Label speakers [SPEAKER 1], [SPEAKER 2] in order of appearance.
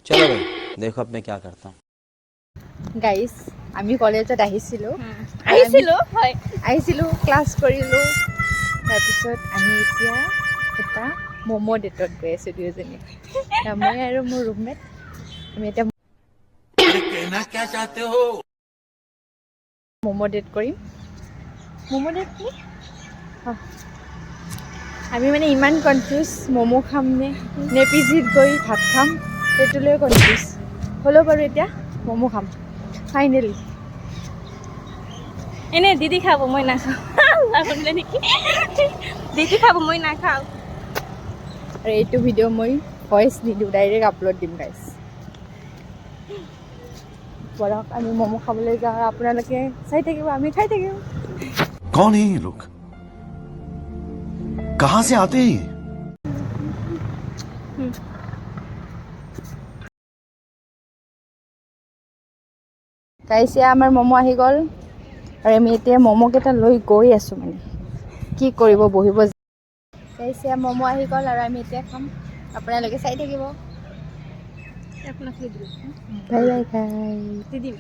[SPEAKER 1] चलो भाई देखो अब मैं क्या करता हूँ
[SPEAKER 2] গাইজ আমি কলেজত আহিছিলোঁ
[SPEAKER 3] হয়
[SPEAKER 2] আহিছিলোঁ ক্লাছ কৰিলোঁ তাৰপিছত আমি এতিয়া এটা ম'ম' ডেটত গৈ আছোঁ দুয়োজনী মই আৰু মোৰ ৰুমমেট আমি এতিয়া ম'ম' ডেট কৰিম ম'ম' ডেট কি আমি মানে ইমান কনফিউজ ম'ম' খাম নে পিজিত গৈ ভাত খাম সেইটো লৈ কনফিউজ হ'লেও বাৰু এতিয়া ম'ম' খাম ফাইনেলি
[SPEAKER 3] এনে দিদি খাব মই নাখাওঁ লাগলে নেকি দিদি খাব মই নাখাওঁ
[SPEAKER 2] আৰু এইটো ভিডিঅ' মই ভইচ নিদিওঁ ডাইৰেক্ট আপলোড দিম গাইজ বৰক আমি ম'ম' খাবলৈ যাওঁ আপোনালোকে চাই থাকিব আমি খাই থাকিম
[SPEAKER 4] कौन है ये लोग कहां से आते हैं ये?
[SPEAKER 2] গাইজ এয়া আমাৰ ম'ম' আহি গ'ল আৰু আমি এতিয়া ম'ম'কেইটা লৈ গৈ আছোঁ মানে কি কৰিব বহিব গাইজ এয়া ম'ম' আহি গ'ল আৰু আমি এতিয়া খাম আপোনালোকে চাই থাকিব
[SPEAKER 3] আপোনাক লৈ দিলোঁ
[SPEAKER 2] বাই বাই গাইজ
[SPEAKER 3] দিদি